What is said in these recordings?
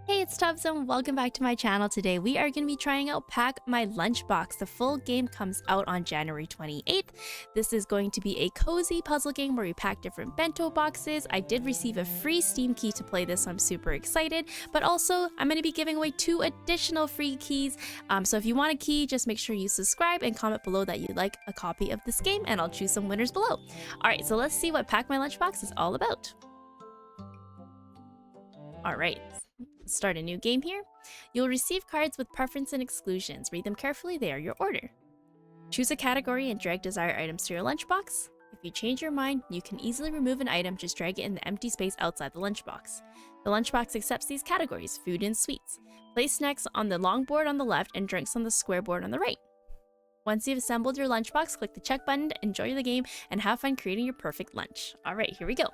Hey, it's Tubbs and welcome back to my channel. Today we are going to be trying out Pack My Lunchbox. The full game comes out on January 28th. This is going to be a cozy puzzle game where we pack different bento boxes. I did receive a free Steam key to play this, so I'm super excited. But also, I'm going to be giving away 2 additional free keys. So if you want a key, just make sure you subscribe and comment below that you'd like a copy of this game, and I'll choose some winners below. Alright, so let's see what Pack My Lunchbox is all about. Alright. Start a new game here. You'll receive cards with preference and exclusions. Read them carefully, they are your order. Choose a category and drag desired items to your lunchbox. If you change your mind, you can easily remove an item, just drag it in the empty space outside the lunchbox. The lunchbox accepts these categories: food and sweets. Place snacks on the long board on the left and drinks on the square board on the right. Once you've assembled your lunchbox, click the check button to enjoy the game and have fun creating your perfect lunch. Alright, here we go.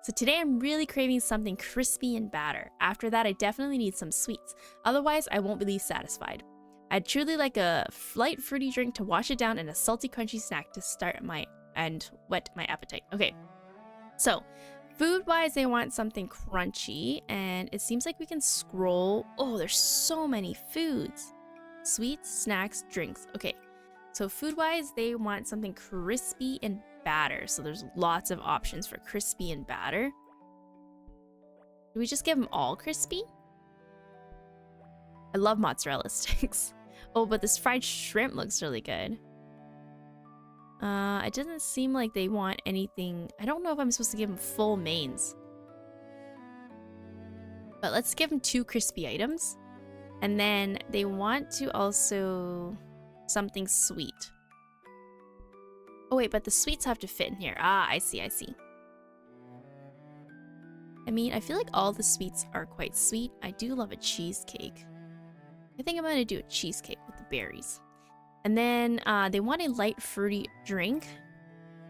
So today I'm really craving something crispy and batter. After that, I definitely need some sweets. Otherwise, I won't be satisfied. I'd truly like a light fruity drink to wash it down and a salty crunchy snack to start and whet my appetite. Okay, so food-wise, they want something crunchy, and it seems like we can scroll. Oh, there's so many foods. Sweets, snacks, drinks. Okay. So food-wise, they want something crispy and batter. So there's lots of options for crispy and batter. Do we just give them all crispy? I love mozzarella sticks. Oh, but this fried shrimp looks really good. It doesn't seem like they want anything. I don't know if I'm supposed to give them full mains. But let's give them 2 crispy items. And then they want to also something sweet. Oh wait, but the sweets have to fit in here. Ah, I see. I mean, I feel like all the sweets are quite sweet. I do love a cheesecake. I think I'm gonna do a cheesecake with the berries. And then they want a light fruity drink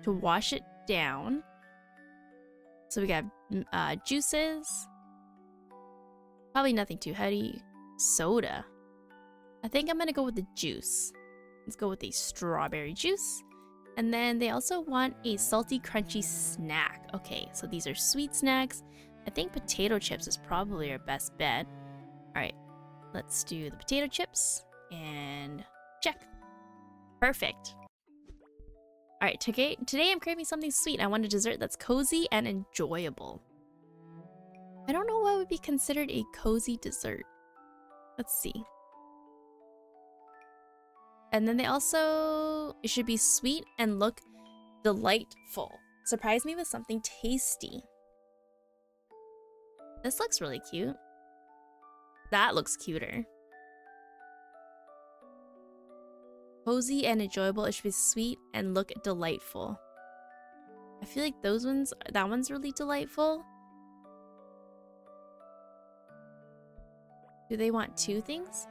to wash it down. So we got juices. Probably nothing too heady. Soda. I think I'm gonna go with the juice. Let's go with a strawberry juice. And then they also want a salty, crunchy snack. Okay, so these are sweet snacks. I think potato chips is probably our best bet. Alright, let's do the potato chips. And check. Perfect. Alright, today I'm craving something sweet. I want a dessert that's cozy and enjoyable. I don't know what would be considered a cozy dessert. Let's see. And then they also, it should be sweet and look delightful. Surprise me with something tasty. This looks really cute. That looks cuter. Cozy and enjoyable. It should be sweet and look delightful. I feel like that one's really delightful. Do they want 2 things?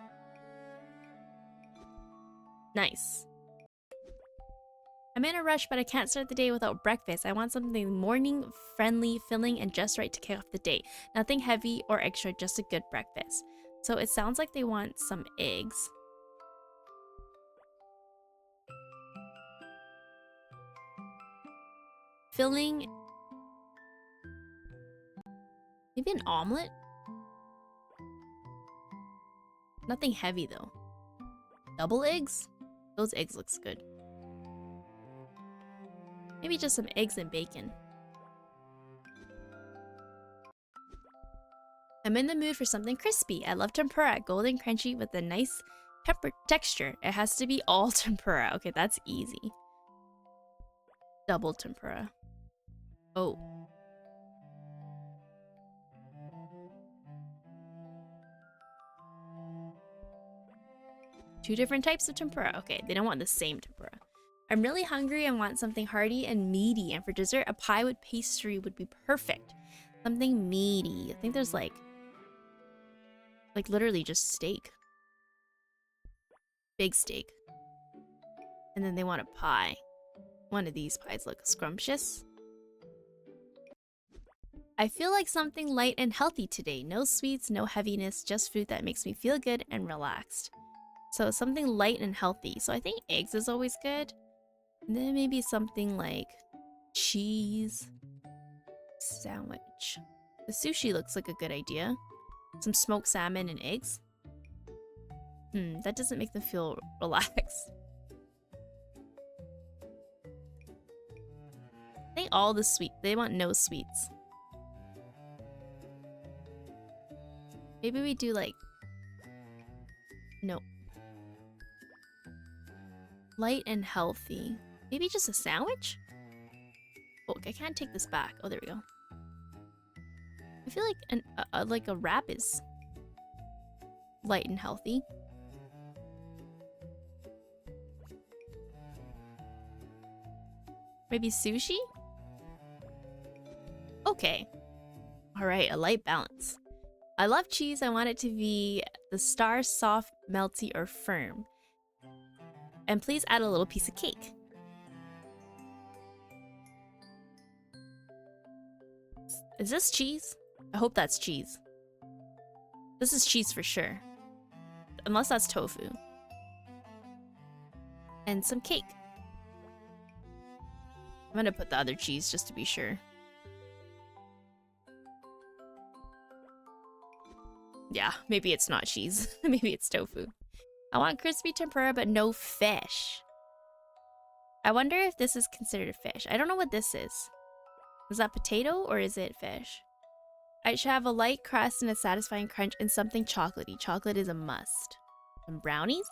Nice. I'm in a rush, but I can't start the day without breakfast. I want something morning, friendly, filling, and just right to kick off the day. Nothing heavy or extra, just a good breakfast. So it sounds like they want some eggs. Filling. Maybe an omelet? Nothing heavy though. Double eggs? Those eggs looks good. Maybe just some eggs and bacon. I'm in the mood for something crispy. I love tempura, golden crunchy with a nice pepper texture. It has to be all tempura. Okay, that's easy. Double tempura. Oh. Two different types of tempura. Okay, they don't want the same tempura. I'm really hungry and want something hearty and meaty. And for dessert, a pie with pastry would be perfect. Something meaty. I think there's like literally just steak. Big steak. And then they want a pie. One of these pies look scrumptious. I feel like something light and healthy today. No sweets, no heaviness, just food that makes me feel good and relaxed. So something light and healthy. So I think eggs is always good. And then maybe something like cheese sandwich. The sushi looks like a good idea. Some smoked salmon and eggs. That doesn't make them feel relaxed. I think all the sweet. They want no sweets. Maybe we do like... No. Light and healthy. Maybe just a sandwich? Oh, I can't take this back. Oh, there we go. I feel like a wrap is light and healthy. Maybe sushi? Okay. Alright, a light balance. I love cheese. I want it to be the star, soft, melty, or firm. And please add a little piece of cake. Is this cheese? I hope that's cheese. This is cheese for sure. Unless that's tofu. And some cake. I'm gonna put the other cheese just to be sure. Yeah, maybe it's not cheese. Maybe it's tofu. I want crispy tempura, but no fish. I wonder if this is considered a fish. I don't know what this is. Is that potato or is it fish? I should have a light crust and a satisfying crunch and something chocolatey. Chocolate is a must. Some brownies?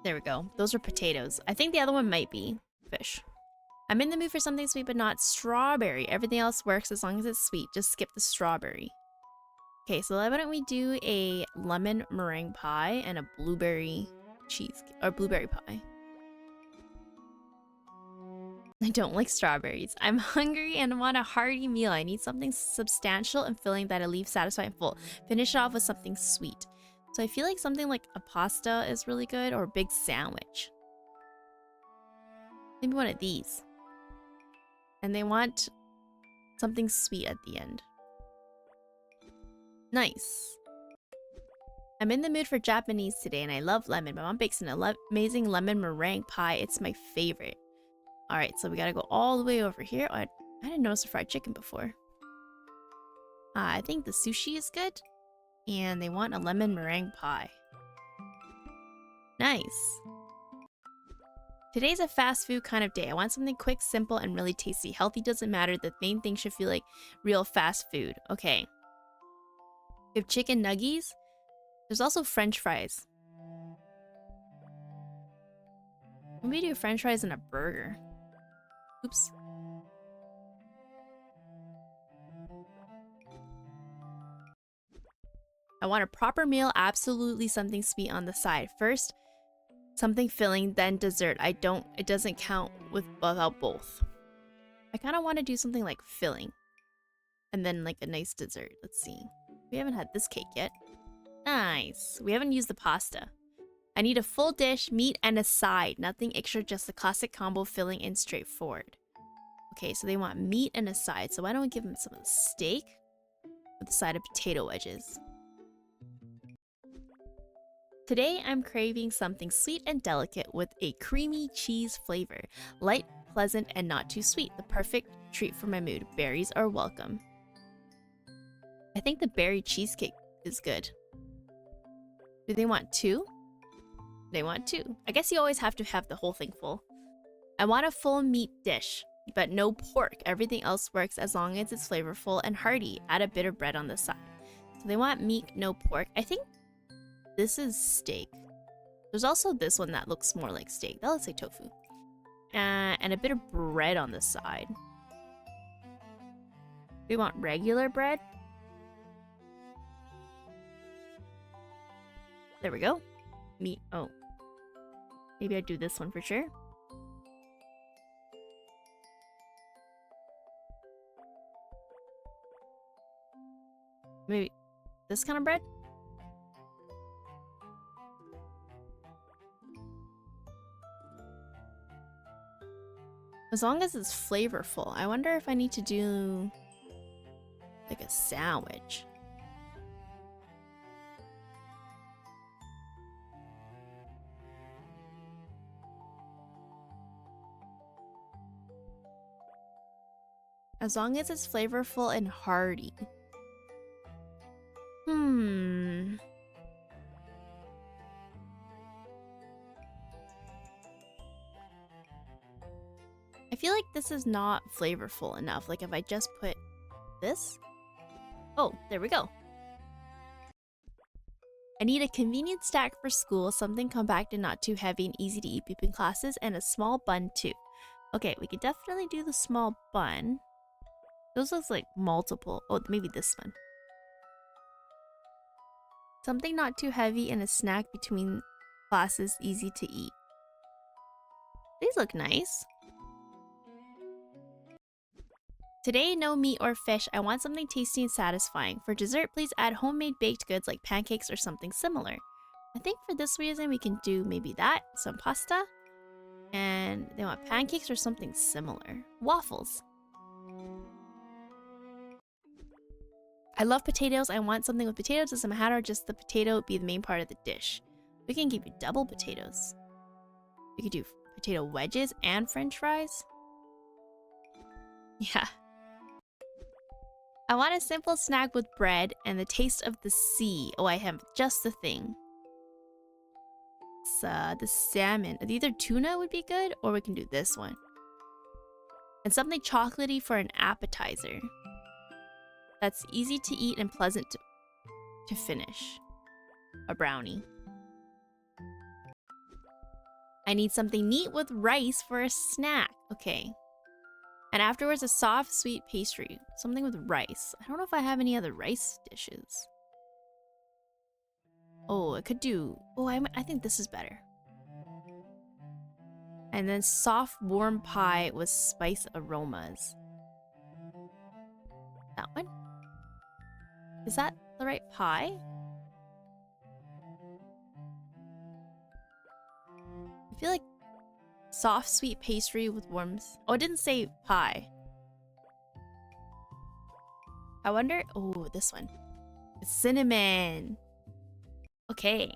There we go. Those are potatoes. I think the other one might be fish. I'm in the mood for something sweet, but not strawberry. Everything else works as long as it's sweet. Just skip the strawberry. Okay, so why don't we do a lemon meringue pie and a blueberry cheesecake or blueberry pie. I don't like strawberries. I'm hungry and want a hearty meal. I need something substantial and filling that'll leave satisfied and full. Finish it off with something sweet. So I feel like something like a pasta is really good or a big sandwich. Maybe one of these. And they want something sweet at the end. Nice. I'm in the mood for Japanese today and I love lemon. My mom bakes an amazing lemon meringue pie. It's my favorite. Alright, so we gotta go all the way over here. I didn't notice the fried chicken before. I think the sushi is good. And they want a lemon meringue pie. Nice. Today's a fast food kind of day. I want something quick, simple, and really tasty. Healthy doesn't matter. The main thing should feel like real fast food. Okay. We have chicken nuggies. There's also French fries. Maybe do French fries and a burger. Oops. I want a proper meal, absolutely something sweet on the side. First, something filling, then dessert. It doesn't count without both. I kind of want to do something like filling. And then like a nice dessert. Let's see. We haven't had this cake yet. Nice. We haven't used the pasta. I need a full dish, meat, and a side. Nothing extra, just the classic combo, filling and straightforward. Okay, so they want meat and a side. So why don't we give them some of the steak with a side of potato wedges. Today, I'm craving something sweet and delicate with a creamy cheese flavor. Light, pleasant, and not too sweet. The perfect treat for my mood. Berries are welcome. I think the berry cheesecake is good. Do they want two? They want two. I guess you always have to have the whole thing full. I want a full meat dish, but no pork. Everything else works as long as it's flavorful and hearty. Add a bit of bread on the side. So they want meat, no pork. I think this is steak. There's also this one that looks more like steak. That looks like tofu. And a bit of bread on the side. We want regular bread. There we go. Meat. Oh. Maybe I'd do this one for sure. Maybe this kind of bread? As long as it's flavorful. I wonder if I need to do like a sandwich. As long as it's flavorful and hearty. I feel like this is not flavorful enough. Like if I just put this. Oh, there we go. I need a convenient snack for school, something compact and not too heavy and easy to eat between classes, and a small bun too. Okay, we could definitely do the small bun. Those looks like multiple. Oh, maybe this one. Something not too heavy and a snack between classes, easy to eat. These look nice. Today, no meat or fish. I want something tasty and satisfying. For dessert, please add homemade baked goods like pancakes or something similar. I think for this reason, we can do maybe that, some pasta. And they want pancakes or something similar. Waffles. I love potatoes. I want something with potatoes. Doesn't matter, just the potato be the main part of the dish. We can give you double potatoes. We could do potato wedges and french fries. Yeah. I want a simple snack with bread and the taste of the sea. Oh, I have just the thing. It's the salmon. Either tuna would be good, or we can do this one. And something chocolatey for an appetizer. That's easy to eat and pleasant to finish. A brownie. I need something neat with rice for a snack. Okay. And afterwards, a soft, sweet pastry. Something with rice. I don't know if I have any other rice dishes. Oh, it could do... Oh, I think this is better. And then soft, warm pie with spice aromas. That one? Is that the right pie? I feel like soft, sweet pastry with warmth. Oh, it didn't say pie. I wonder... Oh, this one. It's cinnamon. Okay.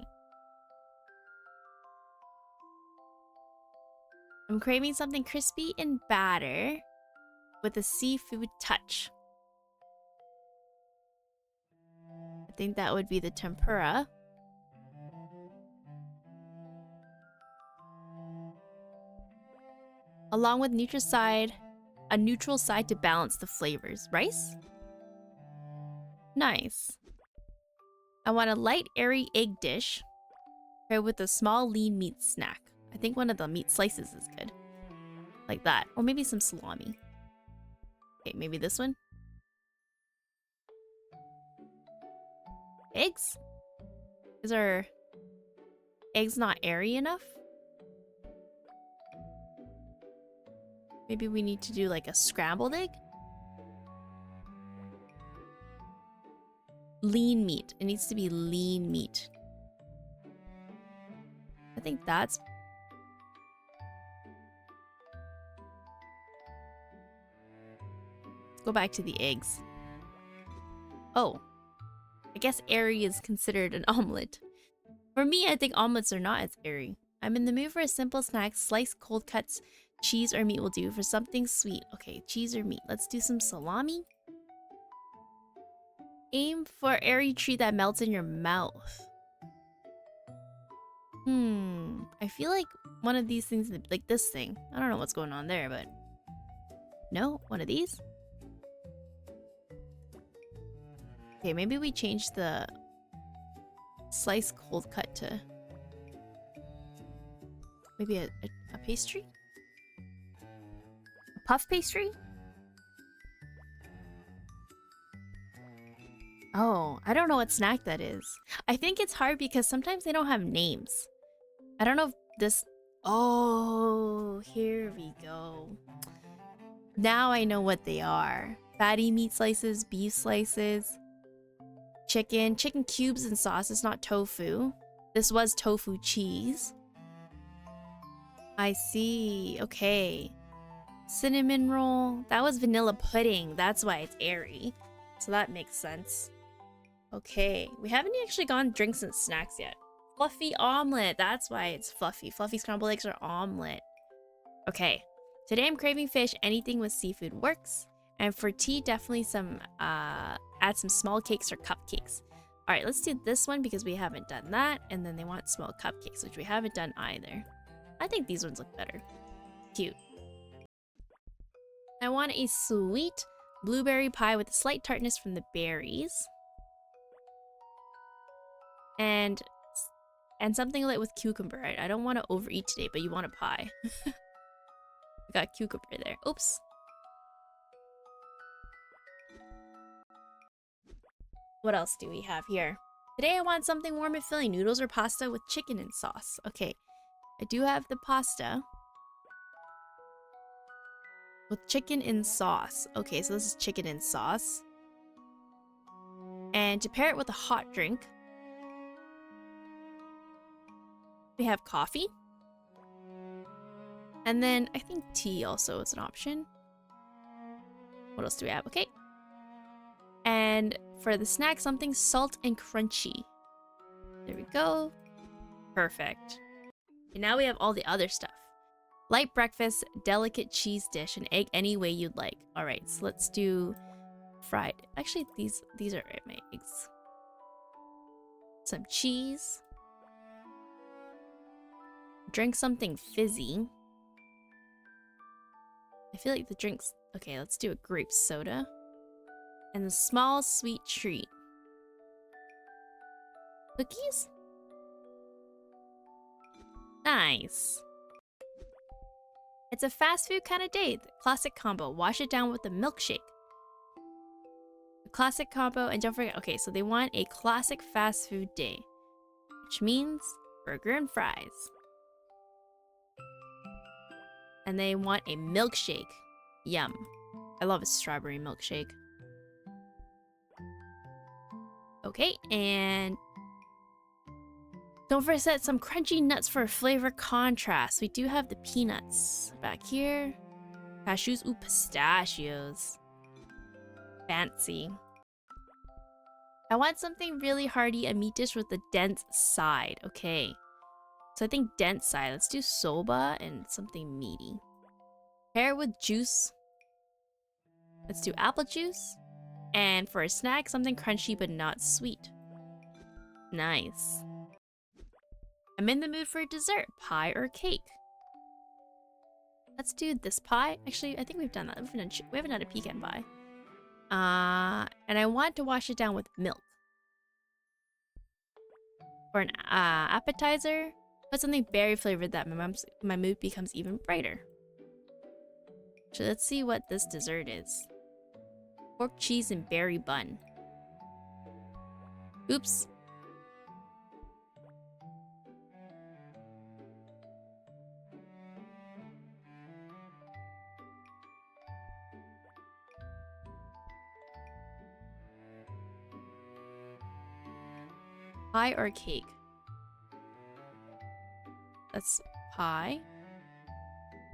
I'm craving something crispy and batter with a seafood touch. I think that would be the tempura. Along with a neutral side to balance the flavors. Rice? Nice. I want a light, airy egg dish paired with a small lean meat snack. I think one of the meat slices is good. Like that. Or maybe some salami. Okay, maybe this one. Eggs? Is our eggs not airy enough? Maybe we need to do like a scrambled egg? Lean meat. It needs to be lean meat. I think that's... Let's go back to the eggs. Oh. I guess airy is considered an omelet. For me, I think omelets are not as airy. I'm in the mood for a simple snack. Sliced cold cuts, cheese or meat will do. For something sweet. Okay, cheese or meat. Let's do some salami. Aim for airy treat that melts in your mouth. I feel like one of these things, like this thing. I don't know what's going on there, but... No? One of these? Okay, maybe we change the sliced cold cut to maybe a pastry? A puff pastry? Oh, I don't know what snack that is. I think it's hard because sometimes they don't have names. I don't know if this... Oh, here we go. Now I know what they are. Fatty meat slices, beef slices, chicken cubes and sauce. It's not tofu. This was tofu cheese. I see. Okay. Cinnamon roll. That was vanilla pudding. That's why it's airy. So that makes sense. Okay. We haven't actually gone drinks and snacks yet. Fluffy omelet. That's why it's fluffy. Fluffy scrambled eggs or omelet. Okay. Today I'm craving fish. Anything with seafood works. And for tea, definitely some, add some small cakes or cupcakes. All right, let's do this one because we haven't done that. And then they want small cupcakes, which we haven't done either. I think these ones look better. Cute. I want a sweet blueberry pie with a slight tartness from the berries. And something lit with cucumber. I don't want to overeat today, but you want a pie. We got cucumber there. Oops. What else do we have here? Today I want something warm and filling. Noodles or pasta with chicken and sauce. Okay, I do have the pasta with chicken and sauce. Okay, so this is chicken and sauce. And to pair it with a hot drink, we have coffee. And then I think tea also is an option. What else do we have? Okay. And for the snack, something salt and crunchy. There we go. Perfect. And now we have all the other stuff. Light breakfast, delicate cheese dish, and egg any way you'd like. All right, so let's do fried. Actually, these are my eggs. Some cheese. Drink something fizzy. I feel like the drinks... Okay, let's do a grape soda. And a small sweet treat. Cookies? Nice. It's a fast food kind of day. The classic combo. Wash it down with a milkshake. The classic combo, and don't forget, okay, so they want a classic fast food day, which means burger and fries. And they want a milkshake. Yum. I love a strawberry milkshake. Okay, and don't forget some crunchy nuts for a flavor contrast. We do have the peanuts back here. Cashews, ooh, pistachios. Fancy. I want something really hearty, a meat dish with a dense side. Okay, so I think dense side. Let's do soba and something meaty. Pair it with juice. Let's do apple juice. And for a snack, something crunchy but not sweet. Nice. I'm in the mood for a dessert, pie or cake. Let's do this pie. Actually, I think we've done that. We haven't done a pecan pie. And I want to wash it down with milk. For an appetizer, put something berry flavored that my mood becomes even brighter. So let's see what this dessert is. Pork, cheese, and berry bun. Oops. Pie or cake? That's pie.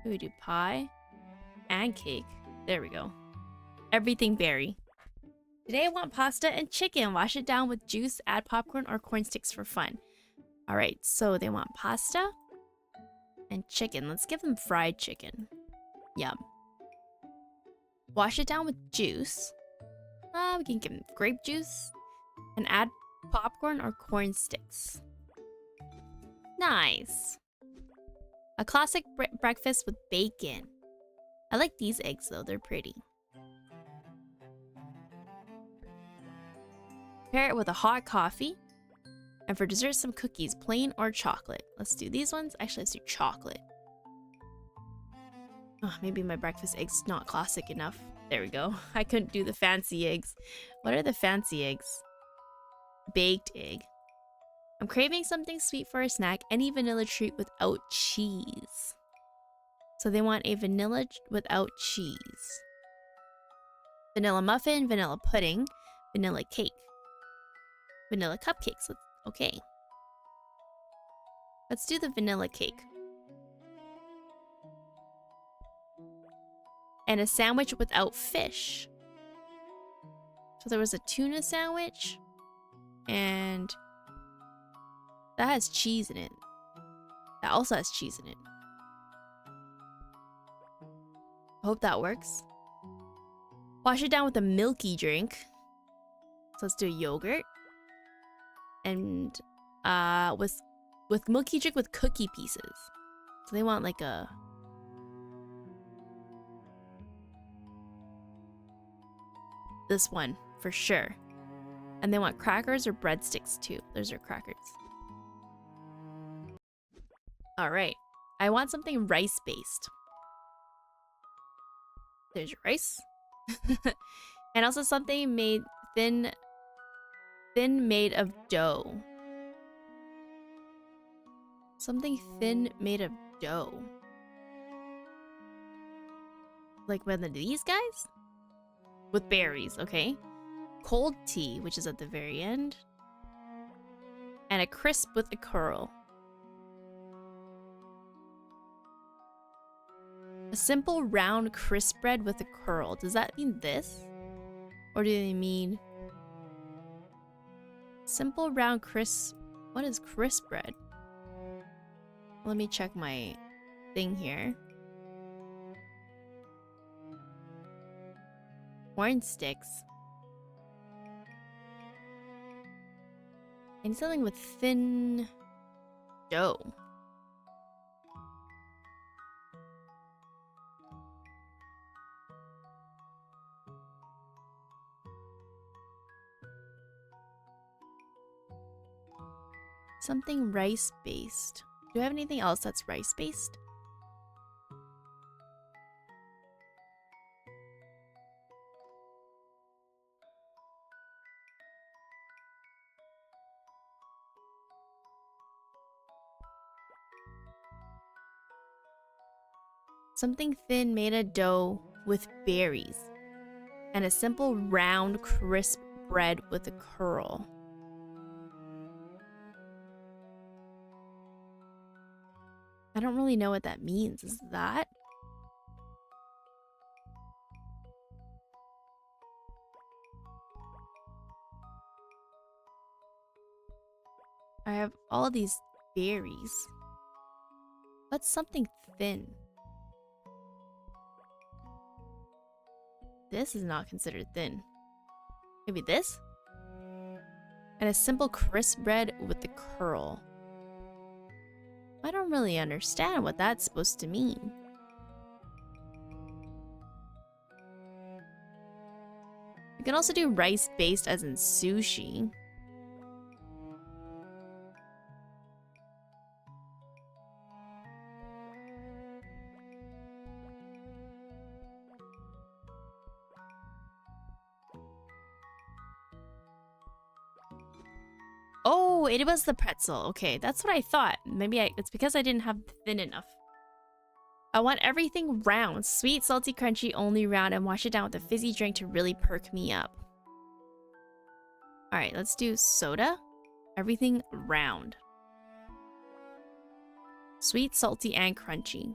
We do pie and cake. There we go. Everything berry. Today I want pasta and chicken. Wash it down with juice, add popcorn or corn sticks for fun. Alright, so they want pasta and chicken. Let's give them fried chicken. Yum. Wash it down with juice. We can give them grape juice and add popcorn or corn sticks. Nice. A classic breakfast with bacon. I like these eggs though, they're pretty. Pair it with a hot coffee. And for dessert, some cookies, plain or chocolate. Let's do these ones. Actually, let's do chocolate. Oh, maybe my breakfast egg's not classic enough. There we go. I couldn't do the fancy eggs. What are the fancy eggs? Baked egg. I'm craving something sweet for a snack. Any vanilla treat without cheese. So they want a vanilla without cheese. Vanilla muffin, vanilla pudding, vanilla cake. Vanilla cupcakes. Okay. Let's do the vanilla cake. And a sandwich without fish. So there was a tuna sandwich. And that has cheese in it. That also has cheese in it. I hope that works. Wash it down with a milky drink. So let's do a yogurt. And with milky drink with cookie pieces. So they want like a this one for sure. And they want crackers or breadsticks too. Those are crackers. Alright. I want something rice based. There's your rice. And also something made thin made of dough. Something thin made of dough. Like one of these guys? With berries, okay. Cold tea, which is at the very end. And a crisp with a curl. A simple round crisp bread with a curl. Does that mean this? Or do they mean simple round crisp? What is crisp bread? Let me check my thing here. Corn sticks. I need something with thin dough. Something rice based. Do I have anything else that's rice based? Something thin made of dough with berries. And a simple round crisp bread with a curl. I don't really know what that means. Is that? I have all these berries. What's something thin? This is not considered thin. Maybe this? And a simple crisp bread with the curl. I don't really understand what that's supposed to mean. You can also do rice based as in sushi. Oh, it was the pretzel. Okay, that's what I thought. Maybe it's because I didn't have thin enough. I want everything round. Sweet, salty, crunchy, only round, and wash it down with a fizzy drink to really perk me up. Alright, let's do soda. Everything round. Sweet, salty, and crunchy.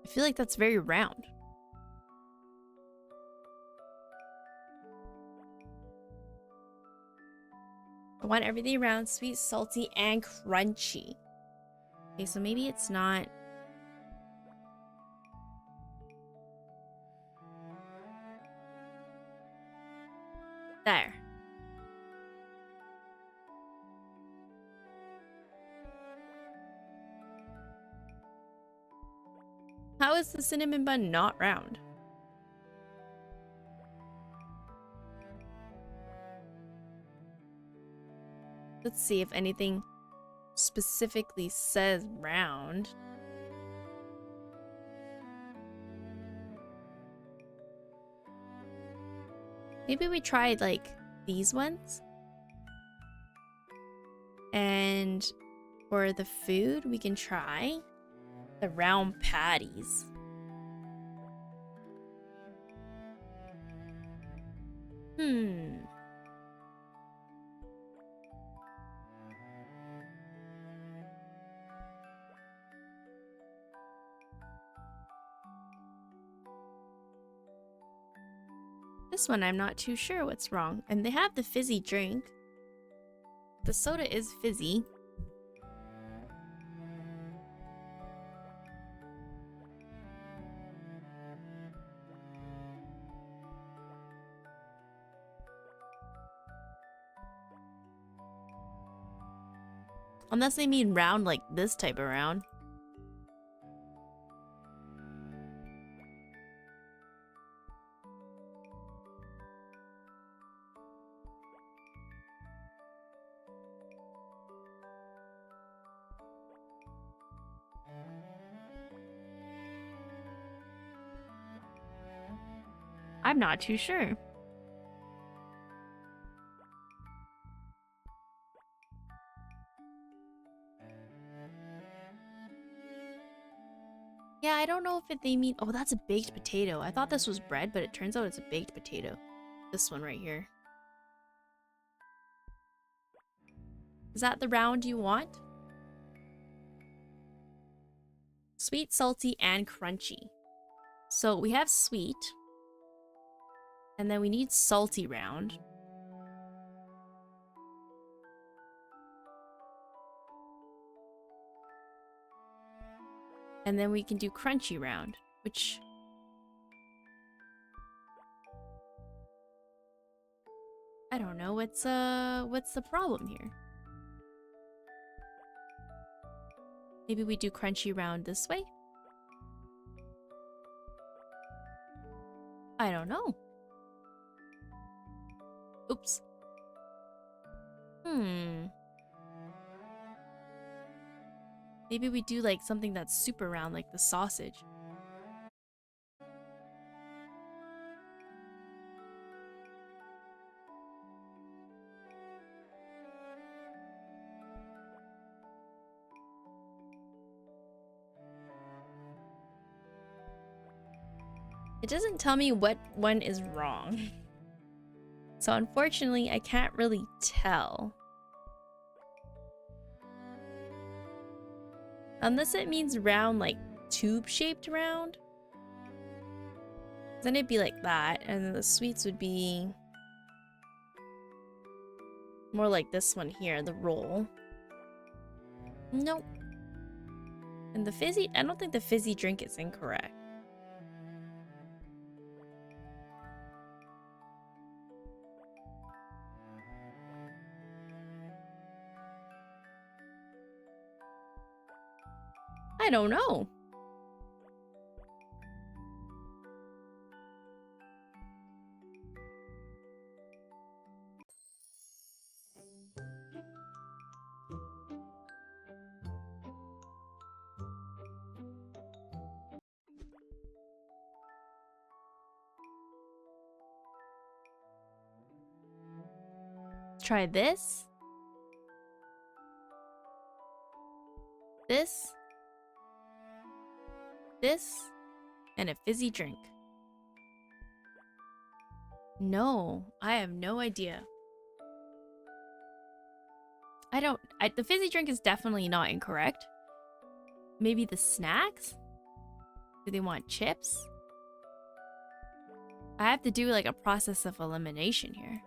I feel like that's very round. I want everything around sweet, salty, and crunchy. Okay, so maybe it's not. There. How is the cinnamon bun not round? Let's see if anything specifically says round. Maybe we tried like these ones. And for the food, we can try the round patties. This one I'm not too sure what's wrong. And they have the fizzy drink. The soda is fizzy. Unless they mean round like this type of round. I'm not too sure. Yeah, I don't know if they mean... Oh, that's a baked potato. I thought this was bread, but it turns out it's a baked potato. This one right here. Is that the round you want? Sweet, salty, and crunchy. So we have sweet. And then we need salty round. And then we can do crunchy round, which... I don't know, what's the problem here? Maybe we do crunchy round this way? I don't know. Oops. Maybe we do like something that's super round, like the sausage. It doesn't tell me what one is wrong. So unfortunately, I can't really tell. Unless it means round, like tube-shaped round. Then it'd be like that, and then the sweets would be more like this one here, the roll. Nope. And the fizzy, I don't think the fizzy drink is incorrect. I don't know. Try this. This. This. And a fizzy drink. No, I have no idea. The fizzy drink is definitely not incorrect. Maybe the snacks? Do they want chips? I have to do like a process of elimination here.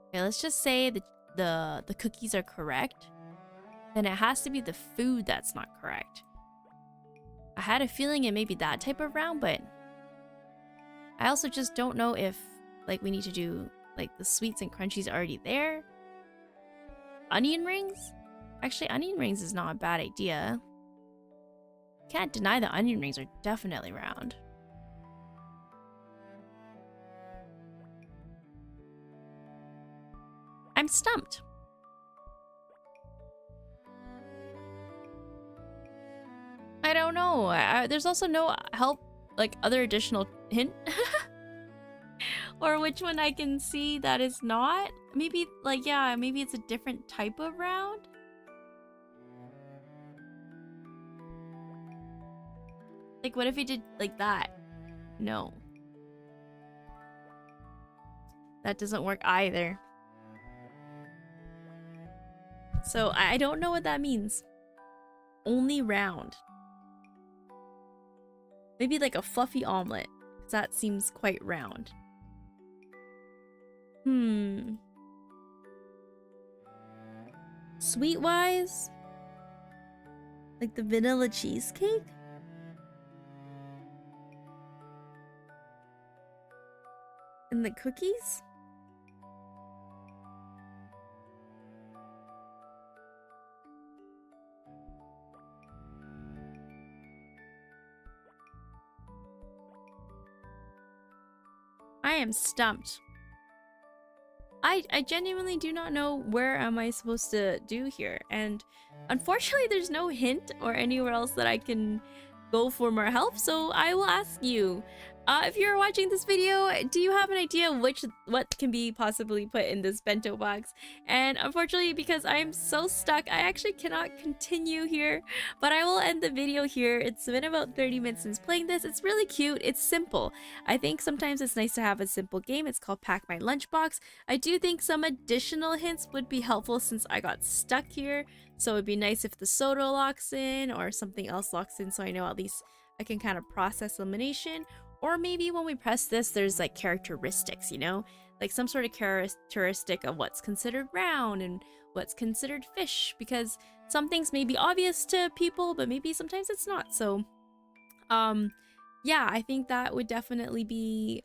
Okay, let's just say the cookies are correct. Then it has to be the food that's not correct. I had a feeling it may be that type of round, but I also just don't know if like we need to do like the sweets and crunchies already there. Onion rings? Actually, onion rings is not a bad idea. Can't deny the onion rings are definitely round. I'm stumped. I don't know. There's also no help, like other additional hint. Or which one I can see that is not. Maybe, like, yeah, maybe it's a different type of round. Like, what if we did like that? No. That doesn't work either. So I don't know what that means. Only round. Maybe like a fluffy omelet, because that seems quite round. Sweet wise? Like the vanilla cheesecake? And the cookies? I am stumped. I genuinely do not know where am I supposed to do here, and unfortunately there's no hint or anywhere else that I can go for more help, so I will ask you. If you're watching this video, do you have an idea what can be possibly put in this bento box? And unfortunately, because I'm so stuck, I actually cannot continue here, but I will end the video here. It's been about 30 minutes since playing this. It's really cute. It's simple. I think sometimes it's nice to have a simple game. It's called Pack My Lunchbox. I do think some additional hints would be helpful since I got stuck here. So it'd be nice if the soda locks in or something else locks in, so I know at least I can kind of process elimination. Or maybe when we press this, there's like characteristics, you know? Like some sort of characteristic of what's considered round and what's considered fish. Because some things may be obvious to people, but maybe sometimes it's not. So, yeah, I think that would definitely be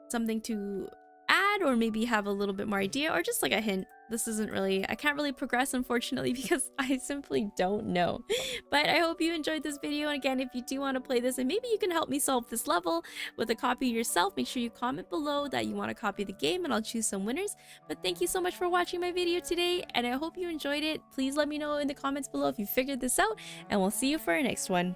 something to add, or maybe have a little bit more idea, or just like a hint. This isn't really, I can't really progress unfortunately because I simply don't know. But I hope you enjoyed this video, and again, if you do want to play this and maybe you can help me solve this level with a copy yourself, make sure you comment below that you want to copy the game and I'll choose some winners. But thank you so much for watching my video today, and I hope you enjoyed it. Please let me know in the comments below if you figured this out, and we'll see you for our next one.